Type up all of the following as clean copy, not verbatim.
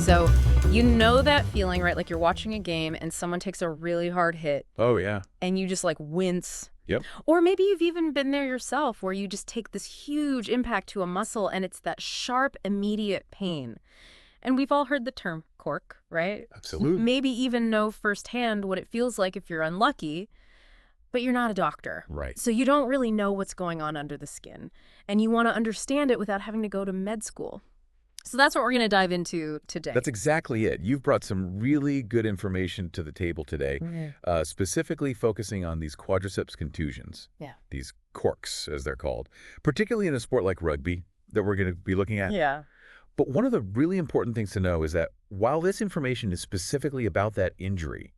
So you know that feeling, right? Like you're watching a game and someone takes a really hard hit Oh, yeah. and you just like wince. Yep. Or maybe you've even been there yourself where you just take this huge impact to a muscle and it's that sharp, immediate pain. And we've all heard the term cork, right? Absolutely. Maybe even know firsthand what it feels like if you're unlucky, but you're not a doctor. Right. So you don't really know what's going on under the skin. And you want to understand it without having to go to med school. So that's what we're going to dive into today. That's exactly it. You've brought some really good information to the table today, specifically focusing on these quadriceps contusions, these corks, as they're called, particularly in a sport like rugby that we're going to be looking at. Yeah. But one of the really important things to know is that while this information is specifically about that injury,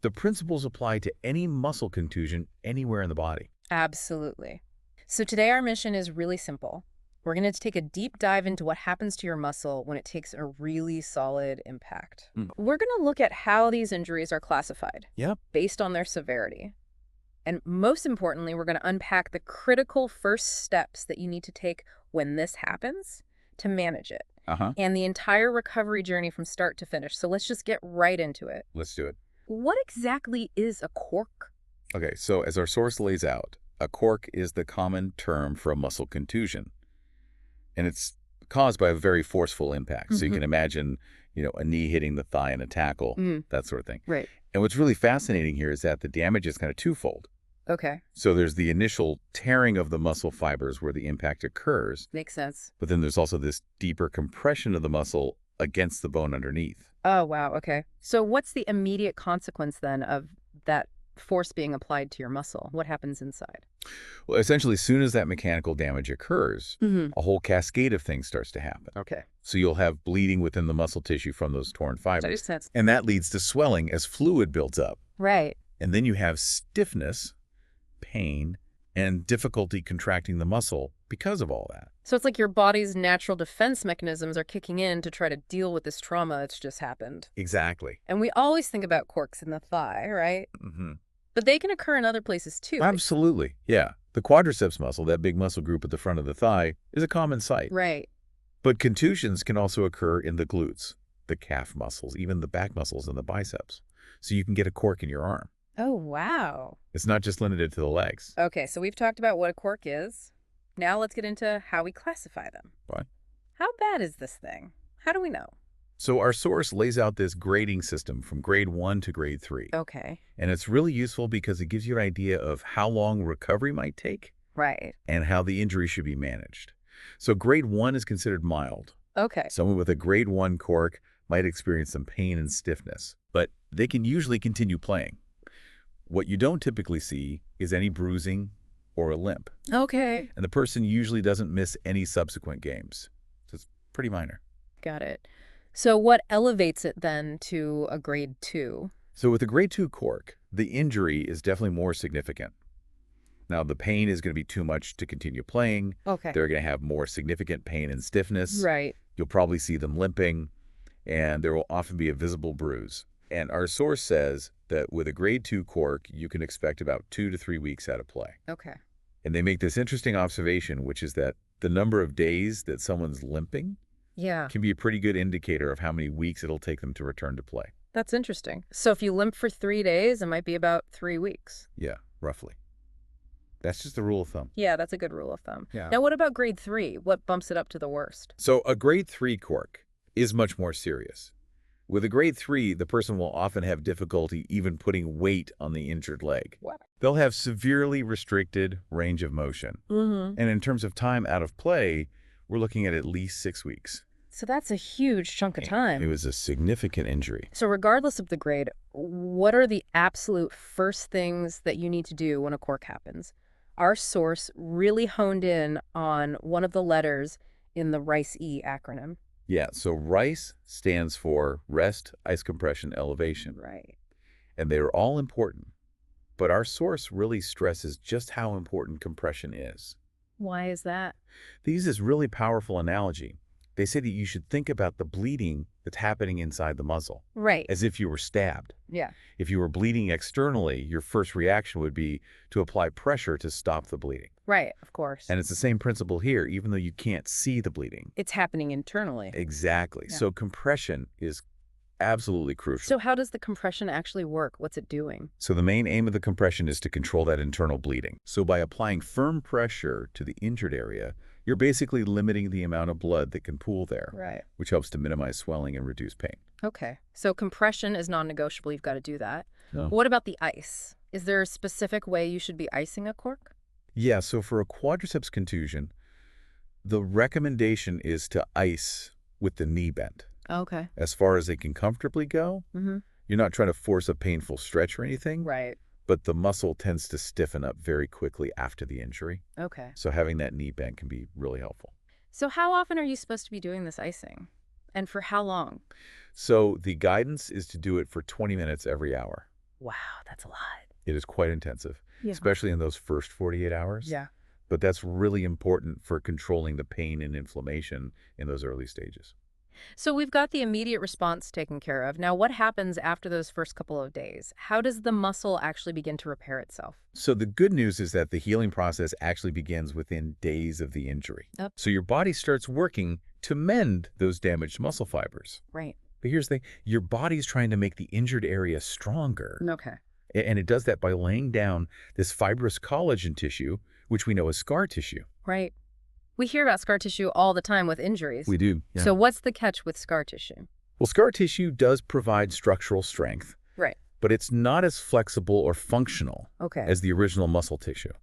the principles apply to any muscle contusion anywhere in the body. Absolutely. So today our mission is really simple. We're going to take a deep dive into what happens to your muscle when it takes a really solid impact. We're going to look at how these injuries are classified based on their severity. And most importantly, we're going to unpack the critical first steps that you need to take when this happens to manage it. And the entire recovery journey from start to finish. So let's just get right into it. Let's do it. What exactly is a cork? Okay, so as our source lays out, a cork is the common term for a muscle contusion. And it's caused by a very forceful impact. So you can imagine, a knee hitting the thigh in a tackle, that sort of thing. Right. And what's really fascinating here is that the damage is kind of twofold. Okay. So there's the initial tearing of the muscle fibers where the impact occurs. Makes sense. But then there's also this deeper compression of the muscle against the bone underneath. Oh, wow. Okay. So what's the immediate consequence then of that force being applied to your muscle? What happens inside? Well, essentially, as soon as that mechanical damage occurs, a whole cascade of things starts to happen. Okay. So you'll have bleeding within the muscle tissue from those torn fibers. That makes sense. And that leads to swelling as fluid builds up. Right. And then you have stiffness, pain, and difficulty contracting the muscle because of all that. So it's like your body's natural defense mechanisms are kicking in to try to deal with this trauma that's just happened. Exactly. And we always think about corks in the thigh, right? But they can occur in other places too. Absolutely. Yeah. The quadriceps muscle, that big muscle group at the front of the thigh, is a common site. Right. But contusions can also occur in the glutes, the calf muscles, even the back muscles and the biceps. So you can get a cork in your arm. Oh, wow. It's not just limited to the legs. Okay, so we've talked about what a cork is. Now let's get into how we classify them. What? How bad is this thing? How do we know? So our source lays out this grading system from grade 1 to grade 3. Okay. And it's really useful because it gives you an idea of how long recovery might take. Right. And how the injury should be managed. So grade 1 is considered mild. Okay. Someone with a grade 1 cork might experience some pain and stiffness, but they can usually continue playing. What you don't typically see is any bruising or a limp. Okay. And the person usually doesn't miss any subsequent games. So it's pretty minor. Got it. So what elevates it then to a grade 2? So with a grade 2 cork, the injury is definitely more significant. Now, the pain is going to be too much to continue playing. Okay. They're going to have more significant pain and stiffness. Right. You'll probably see them limping, and there will often be a visible bruise. And our source says that with a grade 2 cork, you can expect about 2 to 3 weeks out of play. Okay. And they make this interesting observation, which is that the number of days that someone's limping can be a pretty good indicator of how many weeks it'll take them to return to play. That's interesting. So if you limp for 3 days, it might be about 3 weeks. Yeah, roughly. That's just the rule of thumb. Yeah, that's a good rule of thumb. Yeah. Now, what about grade 3? What bumps it up to the worst? So a grade 3 cork is much more serious. With a grade 3, the person will often have difficulty even putting weight on the injured leg. Wow. They'll have severely restricted range of motion. And in terms of time out of play, we're looking at least 6 weeks. So that's a huge chunk of time. It was a significant injury. So regardless of the grade, what are the absolute first things that you need to do when a cork happens? Our source really honed in on one of the letters in the RICE-E acronym. Yeah, so RICE stands for Rest, Ice Compression, Elevation. Right. And they're all important. But our source really stresses just how important compression is. Why is that? They use this really powerful analogy they say that you should think about the bleeding that's happening inside the muscle, Right. as if you were stabbed. Yeah. If you were bleeding externally, your first reaction would be to apply pressure to stop the bleeding. Right, of course. And it's the same principle here, even though you can't see the bleeding. It's happening internally. Exactly. Yeah. So compression is absolutely crucial. So how does the compression actually work? What's it doing? So the main aim of the compression is to control that internal bleeding. So by applying firm pressure to the injured area, you're basically limiting the amount of blood that can pool there, Right. which helps to minimize swelling and reduce pain. Okay. So compression is non-negotiable. You've got to do that. No. What about the ice? Is there a specific way you should be icing a cork? Yeah, so for a quadriceps contusion, the recommendation is to ice with the knee bent. Okay. As far as they can comfortably go, you're not trying to force a painful stretch or anything, Right. but the muscle tends to stiffen up very quickly after the injury. Okay. So having that knee bent can be really helpful. So how often are you supposed to be doing this icing? And for how long? So the guidance is to do it for 20 minutes every hour. Wow, that's a lot. It is quite intensive, Yeah. especially in those first 48 hours. Yeah. But that's really important for controlling the pain and inflammation in those early stages. So we've got the immediate response taken care of. Now, what happens after those first couple of days? How does the muscle actually begin to repair itself? So the good news is that the healing process actually begins within days of the injury. Yep. So your body starts working to mend those damaged muscle fibers. Right. But here's the thing, your body's trying to make the injured area stronger. Okay. And it does that by laying down this fibrous collagen tissue, which we know as scar tissue. Right. We hear about scar tissue all the time with injuries. We do. Yeah. So what's the catch with scar tissue? Well, scar tissue does provide structural strength, Right. but it's not as flexible or functional Okay. as the original muscle tissue.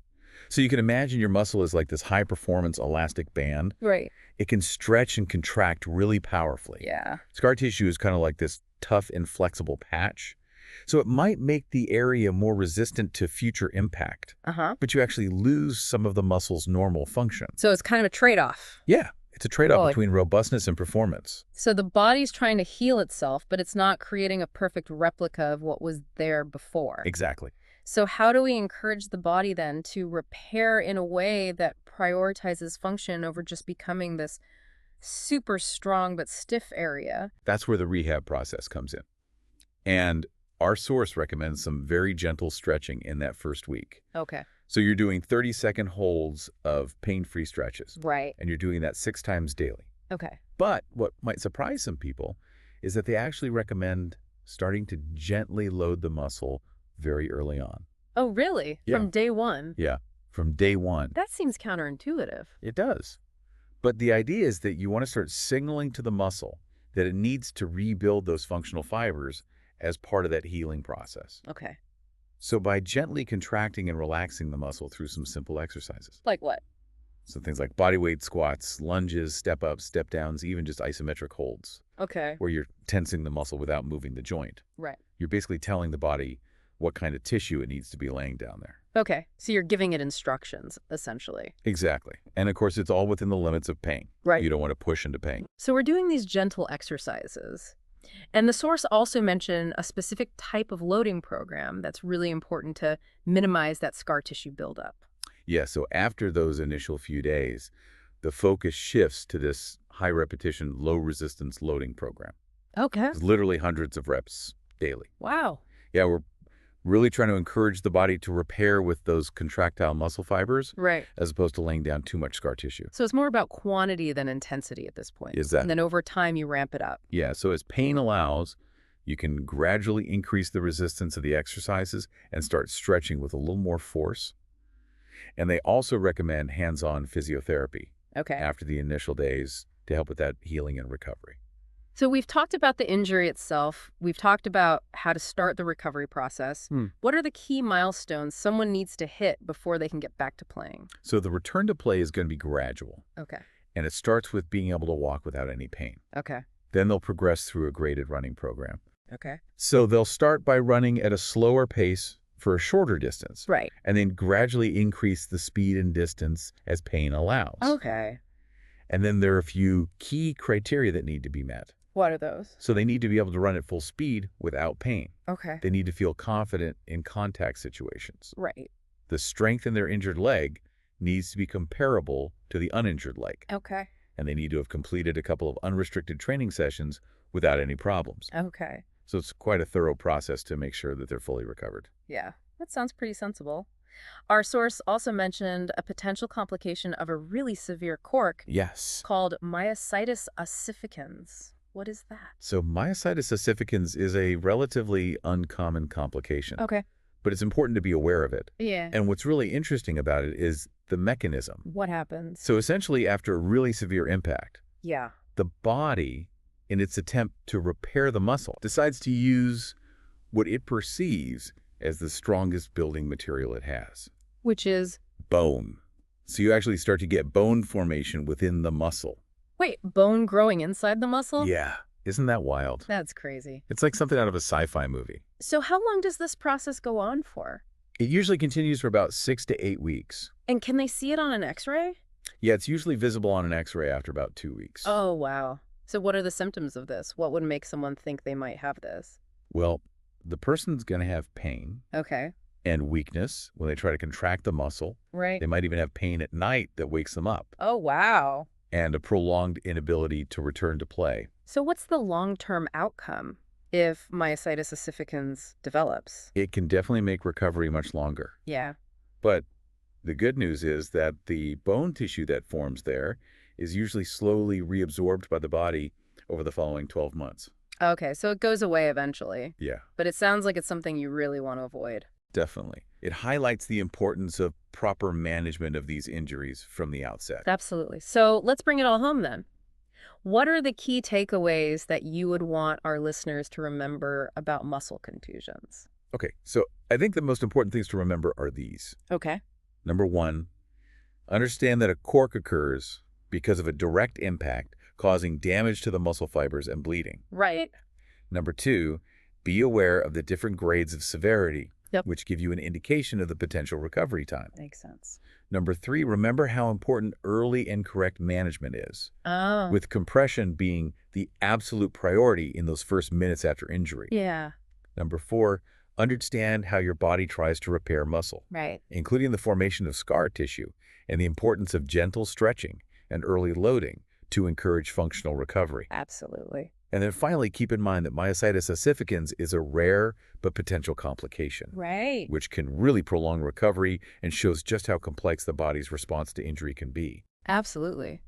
So you can imagine your muscle is like this high-performance elastic band. Right. It can stretch and contract really powerfully. Yeah. Scar tissue is kind of like this tough, inflexible patch. So it might make the area more resistant to future impact, but you actually lose some of the muscle's normal function. So it's kind of a trade-off. Yeah, it's a trade-off Oh, between robustness and performance. So the body's trying to heal itself, but it's not creating a perfect replica of what was there before. Exactly. So how do we encourage the body then to repair in a way that prioritizes function over just becoming this super strong but stiff area? That's where the rehab process comes in. And our source recommends some very gentle stretching in that first week. Okay. So you're doing 30-second holds of pain-free stretches. Right. And you're doing that 6 times daily. Okay. But what might surprise some people is that they actually recommend starting to gently load the muscle very early on. Oh, really? Yeah. From day one? Yeah, from day one. That seems counterintuitive. It does. But the idea is that you want to start signaling to the muscle that it needs to rebuild those functional fibers as part of that healing process. Okay. So by gently contracting and relaxing the muscle through some simple exercises. Like what? So things like bodyweight squats, lunges, step-ups, step-downs, even just isometric holds, Okay. where you're tensing the muscle without moving the joint. Right. You're basically telling the body what kind of tissue it needs to be laying down there. Okay. So you're giving it instructions, essentially. Exactly. And of course, it's all within the limits of pain. Right. You don't want to push into pain. So we're doing these gentle exercises. And the source also mentioned a specific type of loading program that's really important to minimize that scar tissue buildup. Yeah, so after those initial few days, the focus shifts to this high-repetition, low-resistance loading program. Okay. It's literally hundreds of reps daily. Wow. Yeah, we're really trying to encourage the body to repair with those contractile muscle fibers Right. as opposed to laying down too much scar tissue. So it's more about quantity than intensity at this point. Exactly. And then over time, you ramp it up. Yeah, so as pain allows, you can gradually increase the resistance of the exercises and start stretching with a little more force. And they also recommend hands-on physiotherapy Okay. after the initial days to help with that healing and recovery. So we've talked about the injury itself. We've talked about how to start the recovery process. What are the key milestones someone needs to hit before they can get back to playing? So the return to play is going to be gradual, Okay. and it starts with being able to walk without any pain. Okay. Then they'll progress through a graded running program. Okay. So they'll start by running at a slower pace for a shorter distance, Right. and then gradually increase the speed and distance as pain allows. Okay. And then there are a few key criteria that need to be met. What are those? So they need to be able to run at full speed without pain. Okay. They need to feel confident in contact situations. Right. The strength in their injured leg needs to be comparable to the uninjured leg. Okay. and they need to have completed a couple of unrestricted training sessions without any problems. Okay. So it's quite a thorough process to make sure that they're fully recovered. Yeah, that sounds pretty sensible. Our source also mentioned a potential complication of a really severe cork Yes. called Myositis Ossificans. What is that? So Myositis Ossificans is a relatively uncommon complication, Okay. but it's important to be aware of it. Yeah. And what's really interesting about it is the mechanism. What happens? So essentially, after a really severe impact, Yeah. the body, in its attempt to repair the muscle, decides to use what it perceives as the strongest building material it has. Which is, Bone. So you actually start to get bone formation within the muscle. wait, bone growing inside the muscle? Yeah. Isn't that wild? That's crazy. It's like something out of a sci-fi movie. So how long does this process go on for? It usually continues for about 6 to 8 weeks. And can they see it on an x-ray? Yeah, it's usually visible on an x-ray after about 2 weeks. Oh, wow. So what are the symptoms of this? What would make someone think they might have this? Well, the person's going to have pain Okay. and weakness when they try to contract the muscle. Right. They might even have pain at night that wakes them up, Oh, wow. and a prolonged inability to return to play. So what's the long-term outcome if myositis ossificans develops? It can definitely make recovery much longer. Yeah. But the good news is that the bone tissue that forms there is usually slowly reabsorbed by the body over the following 12 months. Okay, so it goes away eventually. Yeah, But it sounds like it's something you really want to avoid. definitely. It highlights the importance of proper management of these injuries from the outset. Absolutely. So let's bring it all home then. What are the key takeaways that you would want our listeners to remember about muscle contusions? Okay, so I think the most important things to remember are these. Okay. Number 1, understand that a cork occurs because of a direct impact causing damage to the muscle fibers and bleeding. Right. Number 2, be aware of the different grades of severity, Yep. which give you an indication of the potential recovery time. Makes sense. Number 3, remember how important early and correct management is, Oh. with compression being the absolute priority in those first minutes after injury. Yeah. Number 4, understand how your body tries to repair muscle, Right. including the formation of scar tissue and the importance of gentle stretching and early loading to encourage functional recovery. Absolutely. And then finally, keep in mind that myositis ossificans is a rare but potential complication, Right. which can really prolong recovery and shows just how complex the body's response to injury can be. Absolutely.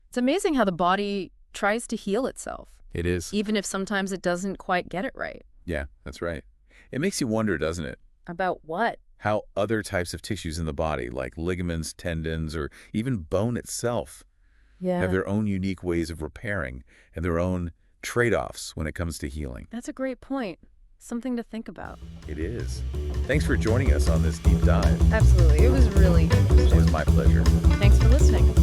It's amazing how the body tries to heal itself, It is. even if sometimes it doesn't quite get it right. Yeah, that's right. It makes you wonder, doesn't it? About what? How other types of tissues in the body, like ligaments, tendons, or even bone itself, Yeah. have their own unique ways of repairing and their own trade-offs when it comes to healing. That's a great point. Something to think about. It is. Thanks for joining us on this deep dive. Absolutely. It was really It interesting. was my pleasure. Thanks for listening.